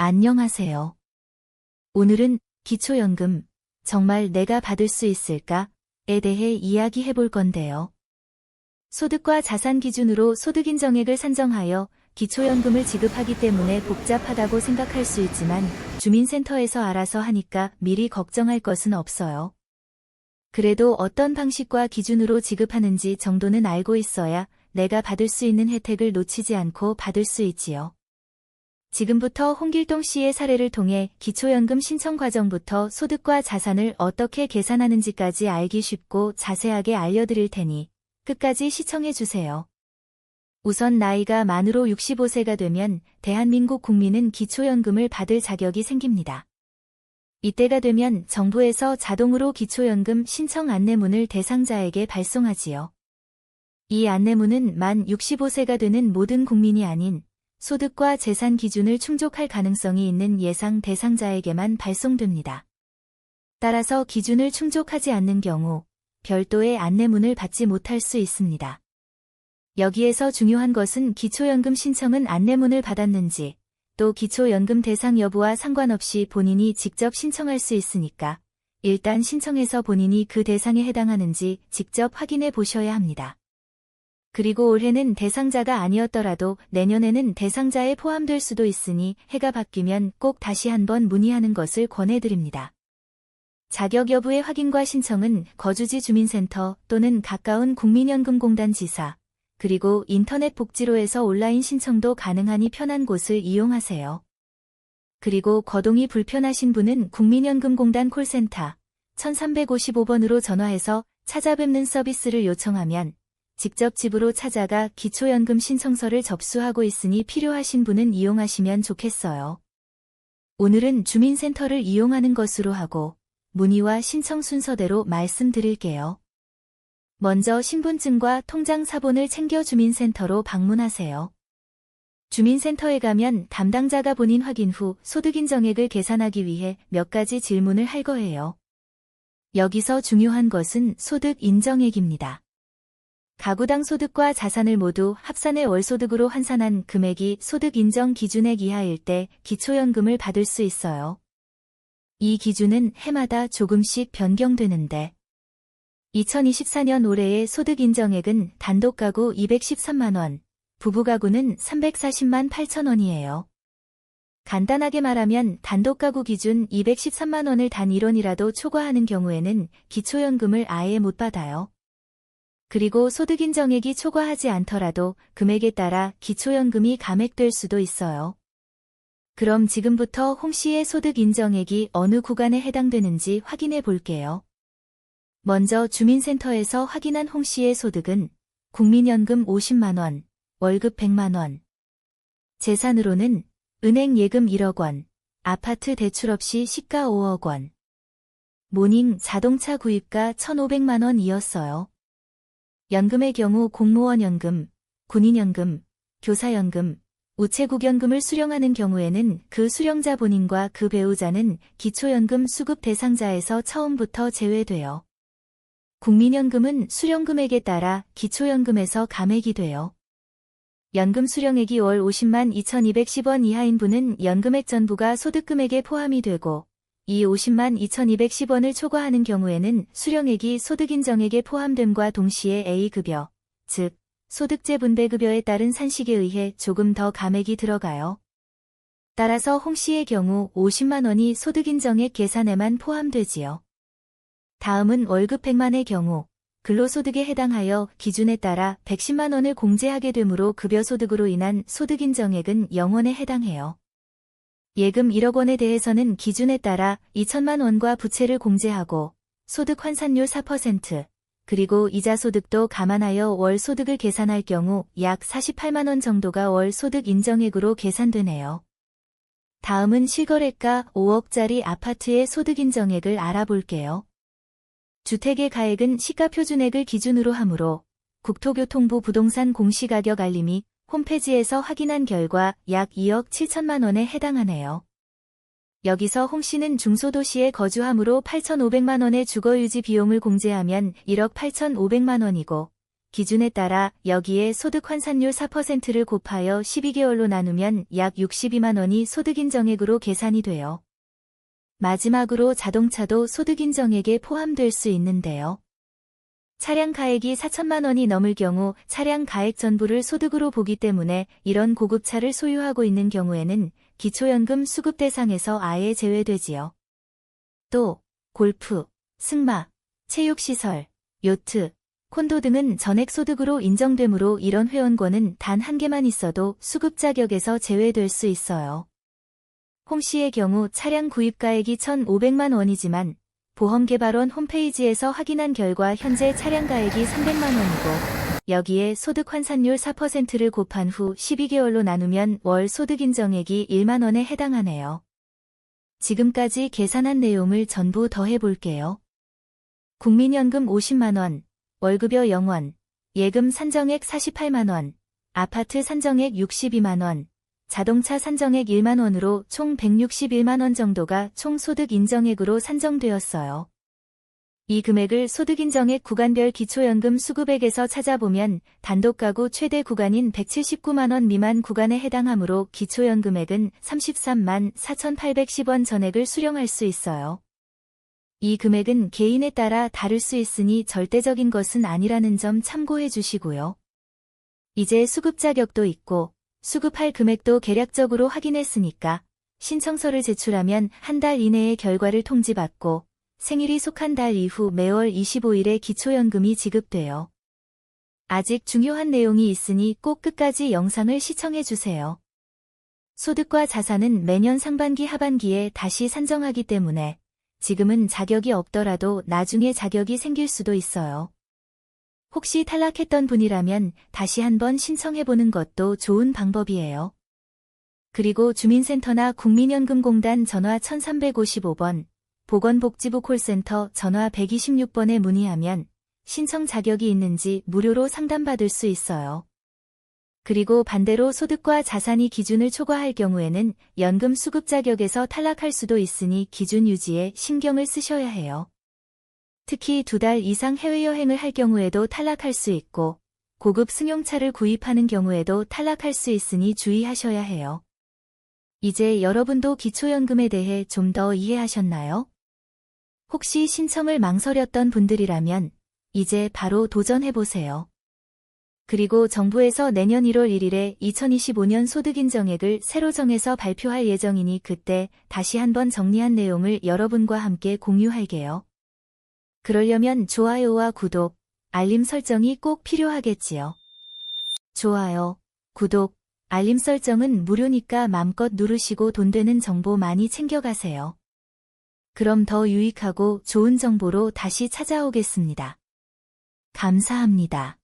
안녕하세요. 오늘은 기초연금, 정말 내가 받을 수 있을까?에 대해 이야기해 볼 건데요. 소득과 자산 기준으로 소득 인정액을 산정하여 기초연금을 지급하기 때문에 복잡하다고 생각할 수 있지만 주민센터에서 알아서 하니까 미리 걱정할 것은 없어요. 그래도 어떤 방식과 기준으로 지급하는지 정도는 알고 있어야 내가 받을 수 있는 혜택을 놓치지 않고 받을 수 있지요. 지금부터 홍길동 씨의 사례를 통해 기초연금 신청 과정부터 소득과 자산을 어떻게 계산하는지까지 알기 쉽고 자세하게 알려드릴 테니 끝까지 시청해주세요. 우선 나이가 만으로 65세가 되면 대한민국 국민은 기초연금을 받을 자격이 생깁니다. 이때가 되면 정부에서 자동으로 기초연금 신청 안내문을 대상자에게 발송하지요. 이 안내문은 만 65세가 되는 모든 국민이 아닌 소득과 재산 기준을 충족할 가능성이 있는 예상 대상자에게만 발송됩니다. 따라서 기준을 충족하지 않는 경우 별도의 안내문을 받지 못할 수 있습니다. 여기에서 중요한 것은 기초연금 신청은 안내문을 받았는지 또 기초연금 대상 여부와 상관없이 본인이 직접 신청할 수 있으니까 일단 신청해서 본인이 그 대상에 해당하는지 직접 확인해 보셔야 합니다. 그리고 올해는 대상자가 아니었더라도 내년에는 대상자에 포함될 수도 있으니 해가 바뀌면 꼭 다시 한번 문의하는 것을 권해드립니다. 자격 여부의 확인과 신청은 거주지 주민센터 또는 가까운 국민연금공단 지사, 그리고 인터넷 복지로에서 온라인 신청도 가능하니 편한 곳을 이용하세요. 그리고 거동이 불편하신 분은 국민연금공단 콜센터 1355번으로 전화해서 찾아뵙는 서비스를 요청하면 직접 집으로 찾아가 기초연금 신청서를 접수하고 있으니 필요하신 분은 이용하시면 좋겠어요. 오늘은 주민센터를 이용하는 것으로 하고 문의와 신청 순서대로 말씀드릴게요. 먼저 신분증과 통장 사본을 챙겨 주민센터로 방문하세요. 주민센터에 가면 담당자가 본인 확인 후 소득인정액을 계산하기 위해 몇 가지 질문을 할 거예요. 여기서 중요한 것은 소득인정액입니다. 가구당 소득과 자산을 모두 합산해 월소득으로 환산한 금액이 소득인정 기준액 이하일 때 기초연금을 받을 수 있어요. 이 기준은 해마다 조금씩 변경되는데 2024년 올해의 소득인정액은 단독가구 213만원, 부부가구는 340만 8천원이에요. 간단하게 말하면 단독가구 기준 213만원을 단 1원이라도 초과하는 경우에는 기초연금을 아예 못 받아요. 그리고 소득인정액이 초과하지 않더라도 금액에 따라 기초연금이 감액될 수도 있어요. 그럼 지금부터 홍 씨의 소득인정액이 어느 구간에 해당되는지 확인해 볼게요. 먼저 주민센터에서 확인한 홍 씨의 소득은 국민연금 50만원, 월급 100만원. 재산으로는 은행 예금 1억 원, 아파트 대출 없이 시가 5억 원. 모닝 자동차 구입가 1,500만원이었어요. 연금의 경우 공무원연금, 군인연금, 교사연금, 우체국연금을 수령하는 경우에는 그 수령자 본인과 그 배우자는 기초연금 수급 대상자에서 처음부터 제외돼요. 국민연금은 수령금액에 따라 기초연금에서 감액이 돼요. 연금 수령액이 월 50만 2,210원 이하인 분은 연금액 전부가 소득금액에 포함이 되고 이 50만 2,210원을 초과하는 경우에는 수령액이 소득인정액에 포함됨과 동시에 A급여, 즉 소득재 분배급여에 따른 산식에 의해 조금 더 감액이 들어가요. 따라서 홍 씨의 경우 50만 원이 소득인정액 계산에만 포함되지요. 다음은 월급 100만의 경우 근로소득에 해당하여 기준에 따라 110만 원을 공제하게 되므로 급여소득으로 인한 소득인정액은 0원에 해당해요. 예금 1억 원에 대해서는 기준에 따라 2천만 원과 부채를 공제하고 소득 환산율 4%, 그리고 이자 소득도 감안하여 월 소득을 계산할 경우 약 48만 원 정도가 월 소득 인정액으로 계산되네요. 다음은 실거래가 5억짜리 아파트의 소득 인정액을 알아볼게요. 주택의 가액은 시가표준액을 기준으로 하므로 국토교통부 부동산 공시가격 알림이 홈페이지에서 확인한 결과 약 2억 7천만 원에 해당하네요. 여기서 홍 씨는 중소도시에 거주하므로 8,500만 원의 주거유지 비용을 공제하면 1억 8,500만 원이고 기준에 따라 여기에 소득 환산율 4%를 곱하여 12개월로 나누면 약 62만 원이 소득인정액으로 계산이 돼요. 마지막으로 자동차도 소득인정액에 포함될 수 있는데요. 차량 가액이 4천만 원이 넘을 경우 차량 가액 전부를 소득으로 보기 때문에 이런 고급차를 소유하고 있는 경우에는 기초연금 수급 대상에서 아예 제외되지요. 또 골프, 승마, 체육시설, 요트, 콘도 등은 전액소득으로 인정되므로 이런 회원권은 단 한 개만 있어도 수급 자격에서 제외될 수 있어요. 홍 씨의 경우 차량 구입가액이 1,500만 원이지만 보험개발원 홈페이지에서 확인한 결과 현재 차량가액이 300만 원이고 여기에 소득 환산율 4%를 곱한 후 12개월로 나누면 월 소득인정액이 1만 원에 해당하네요. 지금까지 계산한 내용을 전부 더해볼게요. 국민연금 50만 원, 월급여 0원, 예금 산정액 48만 원, 아파트 산정액 62만 원, 자동차 산정액 1만 원으로 총 161만 원 정도가 총 소득 인정액으로 산정되었어요. 이 금액을 소득인정액 구간별 기초연금 수급액에서 찾아보면 단독가구 최대 구간인 179만 원 미만 구간에 해당하므로 기초연금액은 33만 4,810원 전액을 수령할 수 있어요. 이 금액은 개인에 따라 다를 수 있으니 절대적인 것은 아니라는 점 참고해 주시고요. 이제 수급 자격도 있고 수급할 금액도 개략적으로 확인했으니까 신청서를 제출하면 한 달 이내에 결과를 통지받고 생일이 속한 달 이후 매월 25일에 기초연금이 지급돼요. 아직 중요한 내용이 있으니 꼭 끝까지 영상을 시청해 주세요. 소득과 자산은 매년 상반기 하반기에 다시 산정하기 때문에 지금은 자격이 없더라도 나중에 자격이 생길 수도 있어요. 혹시 탈락했던 분이라면 다시 한번 신청해보는 것도 좋은 방법이에요. 그리고 주민센터나 국민연금공단 전화 1355번, 보건복지부 콜센터 전화 126번에 문의하면 신청 자격이 있는지 무료로 상담받을 수 있어요. 그리고 반대로 소득과 자산이 기준을 초과할 경우에는 연금 수급 자격에서 탈락할 수도 있으니 기준 유지에 신경을 쓰셔야 해요. 특히 2달 이상 해외여행을 할 경우에도 탈락할 수 있고 고급 승용차를 구입하는 경우에도 탈락할 수 있으니 주의하셔야 해요. 이제 여러분도 기초연금에 대해 좀 더 이해하셨나요? 혹시 신청을 망설였던 분들이라면 이제 바로 도전해보세요. 그리고 정부에서 내년 1월 1일에 2025년 소득인정액을 새로 정해서 발표할 예정이니 그때 다시 한번 정리한 내용을 여러분과 함께 공유할게요. 그러려면 좋아요와 구독, 알림 설정이 꼭 필요하겠지요. 좋아요, 구독, 알림 설정은 무료니까 맘껏 누르시고 돈 되는 정보 많이 챙겨가세요. 그럼 더 유익하고 좋은 정보로 다시 찾아오겠습니다. 감사합니다.